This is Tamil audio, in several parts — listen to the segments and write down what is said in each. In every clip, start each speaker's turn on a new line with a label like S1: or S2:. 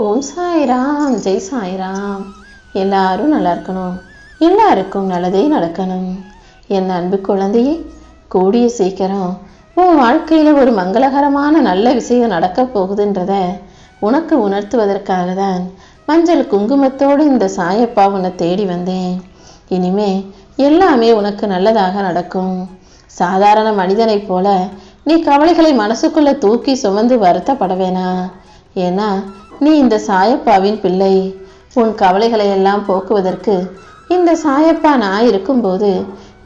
S1: ஓம் சாய்ராம், ஜெய் சாய்ராம். எல்லாரும் நல்லா இருக்கணும், எல்லாருக்கும் நல்லதே நடக்கணும். என் அன்பு குழந்தையே, கூடிய சீக்கிரம் உன் வாழ்க்கையில் ஒரு மங்களகரமான நல்ல விஷயம் நடக்க போகுதுன்றத உனக்கு உணர்த்துவதற்காக தான் மஞ்சள் குங்குமத்தோடு இந்த சாயப்பா உன்னை தேடி வந்தேன். இனிமே எல்லாமே உனக்கு நல்லதாக நடக்கும். சாதாரண மனிதனைப் போல நீ கவலைகளை மனசுக்குள்ள தூக்கி சுமந்து வருத்தப்பட வேணாம். ஏன்னா நீ இந்த சாயப்பாவின் பிள்ளை. உன் கவலைகளை எல்லாம் போக்குவதற்கு இந்த சாயப்பா நான் இருக்கும்போது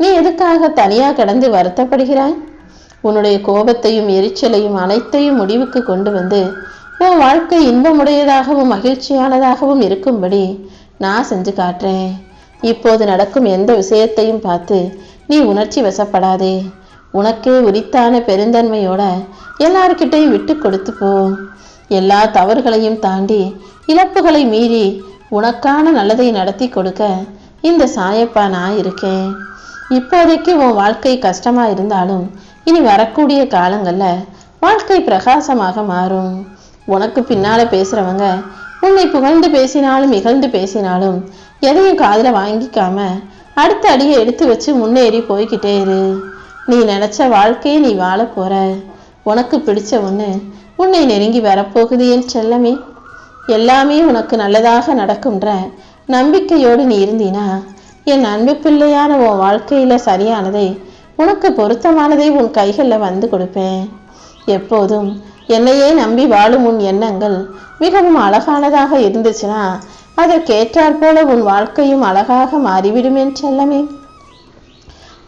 S1: நீ எதுக்காக தனியா கிடந்து வருத்தப்படுகிறாய்? உன்னுடைய கோபத்தையும் எரிச்சலையும் அனைத்தையும் முடிவுக்கு கொண்டு வந்து உன் வாழ்க்கை இன்பமுடையதாகவும் மகிழ்ச்சியானதாகவும் இருக்கும்படி நான் செஞ்சு காட்டுறேன். இப்போது நடக்கும் எந்த விஷயத்தையும் பார்த்து நீ உணர்ச்சி வசப்படாதே. உனக்கே உரித்தான பெருந்தன்மையோட எல்லார்கிட்டையும் விட்டு கொடுத்து போ. எல்லா தவறுகளையும் தாண்டி இழப்புகளை மீறி உனக்கான நல்லதை நடத்தி கொடுக்க இந்த சாயப்பா நான் இருக்கேன். இப்போதைக்கு உன் வாழ்க்கை கஷ்டமா இருந்தாலும் இனி வரக்கூடிய காலங்கள்ல வாழ்க்கை பிரகாசமாக மாறும். உனக்கு பின்னால பேசுறவங்க உன்னை புகழ்ந்து பேசினாலும் இகழ்ந்து பேசினாலும் எதையும் காதுல வாங்கிக்காம அடுத்த அடியை எடுத்து வச்சு முன்னேறி போய்கிட்டே இரு. நீ நினைச்ச வாழ்க்கையை நீ வாழ போற. உனக்கு பிடிச்ச ஒண்ணு உன்னை நெருங்கி வரப்போகுது என் செல்லமே. எல்லாமே உனக்கு நல்லதாக நடக்கும்ன்ற நம்பிக்கையோடு நீ இருந்தீனா என் அன்பு பிள்ளையான உன் வாழ்க்கையில சரியானதை உனக்கு பொருத்தமானதை உன் கைகளில் வந்து கொடுப்பேன். எப்போதும் என்னையே நம்பி வாழும் உன் எண்ணங்கள் மிகவும் அழகானதாக இருந்துச்சுன்னா அதற்கேற்றாற் போல உன் வாழ்க்கையும் அழகாக மாறிவிடும் என் செல்லமே.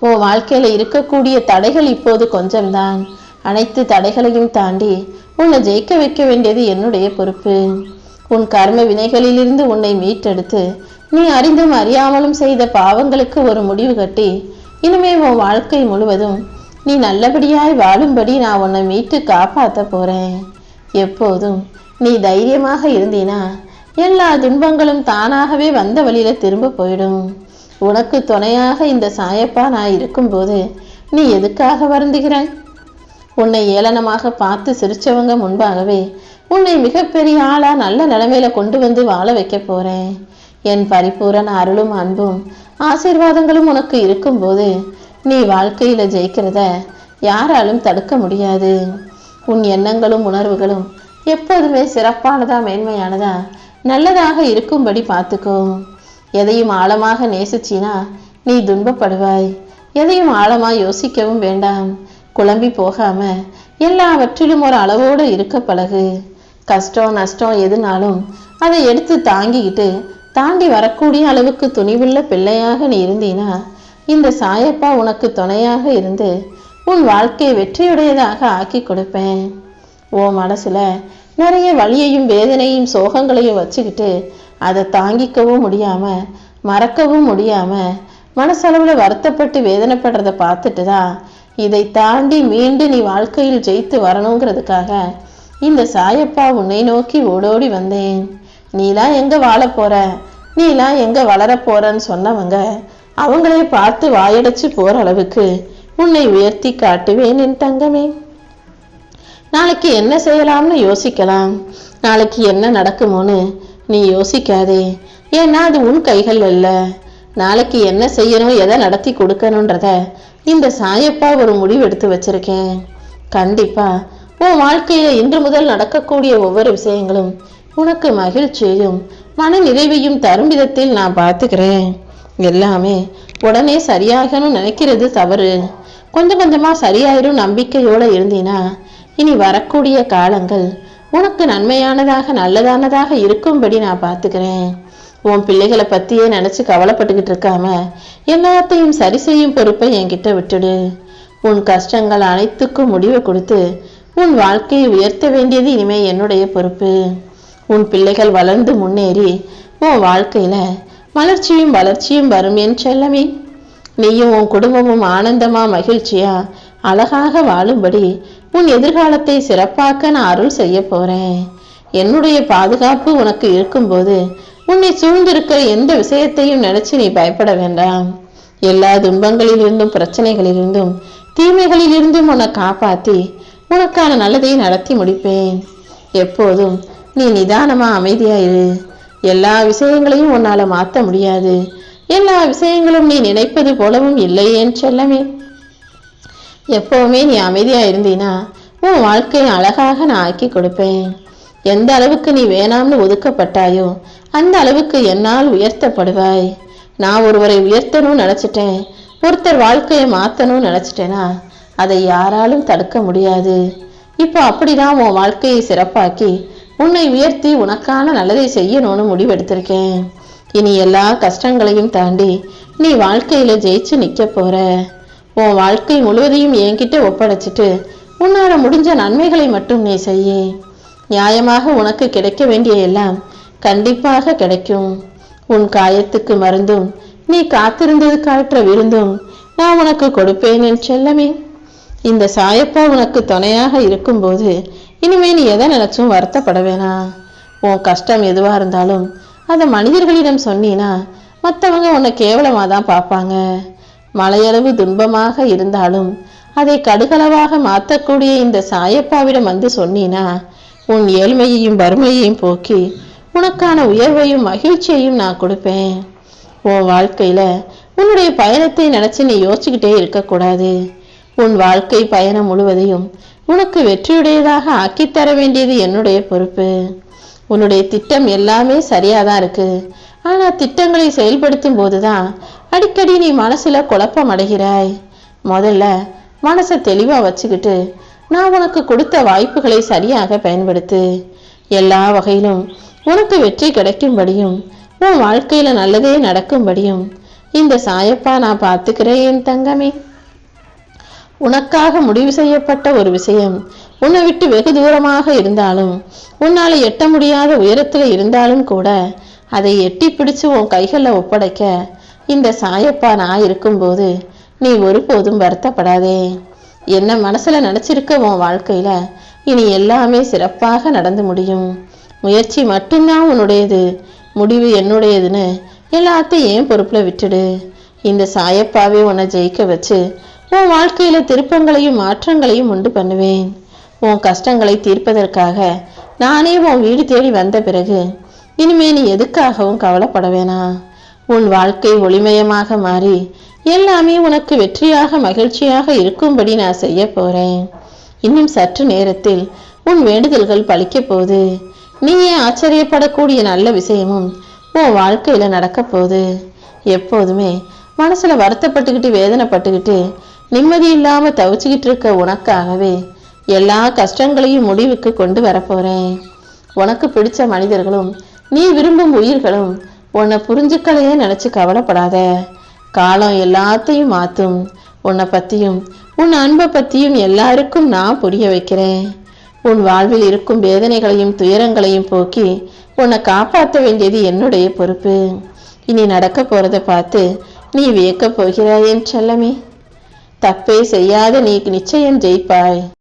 S1: உன் வாழ்க்கையில இருக்கக்கூடிய தடைகள் இப்போது கொஞ்சம்தான். அனைத்து தடைகளையும் தாண்டி உன்னை ஜெயிக்க வைக்க வேண்டியது என்னுடைய பொறுப்பு. உன் கர்ம வினைகளிலிருந்து உன்னை மீட்டெடுத்து நீ அறிந்தும் அறியாமலும் செய்த பாவங்களுக்கு ஒரு முடிவு கட்டி இனிமே உன் வாழ்க்கை முழுவதும் நீ நல்லபடியாய் வாழும்படி நான் உன்னை மீட்டு காப்பாற்ற போறேன். எப்போதும் நீ தைரியமாக இருந்தீனா எல்லா துன்பங்களும் தானாகவே வந்த வழியில திரும்ப போயிடும். உனக்கு துணையாக இந்த சாயப்பா நான் இருக்கும்போது நீ எதுக்காக வருந்துகிறாய்? உன்னை ஏளனமாக பார்த்து சிரிச்சவங்க முன்பாகவே உன்னை மிகப்பெரிய ஆளா நல்ல நிலைமையில கொண்டு வந்து வாழ வைக்க போறேன். என் பரிபூரண அருளும் அன்பும் ஆசீர்வாதங்களும் உனக்கு இருக்கும்போது நீ வாழ்க்கையில ஜெயிக்கிறத யாராலும் தடுக்க முடியாது. உன் எண்ணங்களும் உணர்வுகளும் எப்போதுமே சிறப்பானதா மேன்மையானதா நல்லதாக இருக்கும்படி பார்த்துக்கோ. எதையும் ஆழமாக நேசிச்சினா நீ துன்பப்படுவாய். எதையும் ஆழமா யோசிக்கவும் வேண்டாம். குழம்பி போகாம எல்லாவற்றிலும் ஒரு அளவோடு இருக்க பழகு. கஷ்டம் நஷ்டம் எதுனாலும் அதை எடுத்து தாங்கிக்கிட்டு தாண்டி வரக்கூடிய அளவுக்கு துணிவுள்ள பிள்ளையாக நீ இருந்தீனா இந்த சாயப்பா உனக்கு துணையாக இருந்து உன் வாழ்க்கையை வெற்றியுடையதாக ஆக்கி கொடுப்பேன். உன் மனசுல நிறைய வலியையும் வேதனையும் சோகங்களையும் வச்சுக்கிட்டு அதை தாங்கிக்கவும் முடியாம மறக்கவும் முடியாம மனசளவுல வருத்தப்பட்டு வேதனைப்படுறத பார்த்துட்டு தான் இதை தாண்டி மீண்டு நீ வாழ்க்கையில் ஜெயித்து வரணுங்கிறதுக்காக இந்த சாயப்பா உன்னை நோக்கி ஓடோடி வந்தேன். நீலாம் எங்க வாழ போற, நீலாம் எங்க வளர போறன்னு சொன்னவங்க அவங்களே பார்த்து வாயடைச்சு போற அளவுக்கு உன்னை உயர்த்தி காட்டுவேன் என் தங்கமே. நாளைக்கு என்ன செய்யலாம்னு யோசிக்கலாம். நாளைக்கு என்ன நடக்குமோன்னு நீ யோசிக்காதே. ஏன்னா அது உன் கைகள் அல்ல. நாளைக்கு என்ன செய்யணும், எதை நடத்தி கொடுக்கணுன்றத இந்த சாயப்பா ஒரு முடிவு எடுத்து வச்சிருக்கேன். கண்டிப்பா உன் வாழ்க்கையில இன்று முதல் நடக்கக்கூடிய ஒவ்வொரு விஷயங்களும் உனக்கு மகிழ்ச்சியையும் மன நிறைவையும் தரும் விதத்தில் நான் பார்த்துக்கிறேன். எல்லாமே உடனே சரியாகணும்னு நினைக்கிறது தவறு. கொஞ்சம் கொஞ்சமா சரியாயிரும் நம்பிக்கையோட இருந்தீனா இனி வரக்கூடிய காலங்கள் உனக்கு நன்மையானதாக நல்லதானதாக இருக்கும்படி நான் பார்த்துக்கிறேன். உன் பிள்ளைகளை பத்தியே நினைச்சு கவலைப்பட்டுக்கிட்டு இருக்காம எல்லாத்தையும் சரி செய்யும் பொறுப்பை என்கிட்ட விட்டுடு. உன் கஷ்டங்கள் அனைத்துக்கும் முடிவு கொடுத்து உன் வாழ்க்கையை உயர்த்த வேண்டியது இனிமே என்னுடைய பொறுப்பு. உன் பிள்ளைகள் வளர்ந்து முன்னேறி உன் வாழ்க்கையில மலர்ச்சியும் வளர்ச்சியும் வரும் என் செல்லமே. நீயும் உன் குடும்பமும் ஆனந்தமா மகிழ்ச்சியா அழகாக வாழும்படி உன் எதிர்காலத்தை சிறப்பாக்க நான் அருள் செய்ய போறேன். என்னுடைய பாதுகாப்பு உனக்கு இருக்கும்போது உன்னை சூழ்ந்திருக்கிற எந்த விஷயத்தையும் நினைச்சு நீ பயப்பட வேண்டாம். எல்லா துன்பங்களிலிருந்தும் பிரச்சனைகளிலிருந்தும் தீமைகளிலிருந்தும் உன்னை காப்பாத்தி உனக்கான நல்லதை நடத்தி முடிப்பேன். எப்போதும் நீ நிதானமா அமைதியாயிரு. எல்லா விஷயங்களையும் உன்னால மாற்ற முடியாது. எல்லா விஷயங்களும் நீ நினைப்பது போலவும் இல்லை என் செல்லமே. எப்பவுமே நீ அமைதியா இருந்தீனா உன் வாழ்க்கையை அழகாக நான் ஆக்கி கொடுப்பேன். எந்த அளவுக்கு நீ வேணாம்னு ஒதுக்கப்பட்டாயோ அந்த அளவுக்கு என்னால் உயர்த்தப்படுவாய். நான் ஒருவரை உயர்த்தணும்னு நினைச்சிட்டேன், ஒருத்தர் வாழ்க்கையை மாற்றணும்னு நினைச்சிட்டேனா அதை யாராலும் தடுக்க முடியாது. இப்போ அப்படிதான் உன் வாழ்க்கையை சிறப்பாக்கி உன்னை உயர்த்தி உனக்கான நல்லதை செய்யணும்னு முடிவெடுத்திருக்கேன். இனி எல்லா கஷ்டங்களையும் தாண்டி நீ வாழ்க்கையில ஜெயிச்சு நிக்க போற. உன் வாழ்க்கை முழுவதையும் என்கிட்ட ஒப்படைச்சிட்டு உன்னால முடிஞ்ச நன்மைகளை மட்டும் நீ செய்ய. நியாயமாக உனக்கு கிடைக்க வேண்டிய எல்லாம் கண்டிப்பாக கிடைக்கும். உன் காயத்துக்கு மருந்தும் நீ காத்திருந்தது காற்ற விருந்தும் நான் உனக்கு கொடுப்பேன் என் செல்லமே. இந்த சாயப்பா உனக்கு துணையாக இருக்கும்போது இனிமே நீ எதை நினைச்சும் வருத்தப்பட வேணாம். உன் கஷ்டம் எதுவா இருந்தாலும் அதை மனிதர்களிடம் சொன்னீனா மற்றவங்க உன்னை கேவலமா தான் பார்ப்பாங்க. மலையளவு துன்பமாக இருந்தாலும் அதை கடுகளவாக மாற்றக்கூடிய இந்த சாயப்பாவிடம் வந்து சொன்னீனா உன் ஏழ்மையையும் வறுமையையும் போக்கி உனக்கான உயர்வையும் மகிழ்ச்சியையும் நான் கொடுப்பேன். உன் வாழ்க்கையில உன்னுடைய பயணத்தை நினைச்சு நீ யோசிச்சுக்கிட்டே இருக்கக்கூடாது. உன் வாழ்க்கை பயணம் முழுவதையும் உனக்கு வெற்றியுடையதாக ஆக்கித்தர வேண்டியது என்னுடைய பொறுப்பு. உன்னுடைய திட்டம் எல்லாமே சரியாதான் இருக்கு. ஆனா திட்டங்களை செயல்படுத்தும் போதுதான் அடிக்கடி நீ மனசுல குழப்பம் அடைகிறாய். முதல்ல மனசை தெளிவா வச்சுக்கிட்டு நான் உனக்கு கொடுத்த வாய்ப்புகளை சரியாக பயன்படுத்து. எல்லா வகையிலும் உனக்கு வெற்றி கிடைக்கும்படியும் உன் வாழ்க்கையில நல்லதே நடக்கும்படியும் இந்த சாயப்பா நான் பார்த்துக்கிறேன் என் தங்கமே. உனக்காக முடிவு செய்யப்பட்ட ஒரு விஷயம் உன்னை விட்டு வெகு தூரமாக இருந்தாலும் உன்னால எட்ட முடியாத உயரத்துல இருந்தாலும் கூட அதை எட்டி பிடிச்சு உன் கைகளில் ஒப்படைக்க இந்த சாயப்பா நான் இருக்கும்போது நீ ஒருபோதும் வருத்தப்படாதே. என்ன மனசுல நினைச்சிருக்க உன் வாழ்க்கையில இனி எல்லாமே சிறப்பாக நடந்து முடியும். முயற்சி மட்டும்தான் உன்னுடையது, முடிவு என்னுடையதுன்னு எல்லாத்தையும் ஏன் பொறுப்புல விட்டுடு. இந்த சாயப்பாவே உன்னை ஜெயிக்க வச்சு உன் வாழ்க்கையில திருப்பங்களையும் மாற்றங்களையும் உண்டு பண்ணுவேன். உன் கஷ்டங்களை தீர்ப்பதற்காக நானே உன் வீடு தேடி வந்த பிறகு இனிமே நீ எதுக்காகவும் கவலைப்பட வேணாம். உன் வாழ்க்கை ஒளிமயமாக மாறி எல்லாமே உனக்கு வெற்றியாக மகிழ்ச்சியாக இருக்கும்படி நான் செய்ய போறேன். இன்னும் சற்று நேரத்தில் உன் வேண்டுதல்கள் பலிக்க போகுது. நீயே ஆச்சரியப்படக்கூடிய நல்ல விஷயமும் உன் வாழ்க்கையில நடக்க போகுது. எப்போதுமே மனசுல வருத்தப்பட்டுக்கிட்டு வேதனைப்பட்டுக்கிட்டு நிம்மதி இல்லாம தவிச்சுக்கிட்டு இருக்க உனக்காகவே எல்லா கஷ்டங்களையும் முடிவுக்கு கொண்டு வரப்போறேன். உனக்கு பிடிச்ச மனிதர்களும் நீ விரும்பும் உயிர்களும் உன்னை புரிஞ்சுக்கலையே நினைச்சு கவலைப்படாத. காலம் எல்லாத்தையும் மாத்தும். உன்னை பத்தியும் உன் அன்பை பத்தியும் எல்லாருக்கும் நான் புரிய வைக்கிறேன். உன் வாழ்வில் இருக்கும் வேதனைகளையும் துயரங்களையும் போக்கி உன்னை காப்பாற்ற வேண்டியது என்னுடைய பொறுப்பு. இனி நடக்க போறதை பார்த்து நீ வியக்க போகிறாய் என் செல்லமே. தப்பே செய்யாத நீ நிச்சயம் ஜெயிப்பாய்.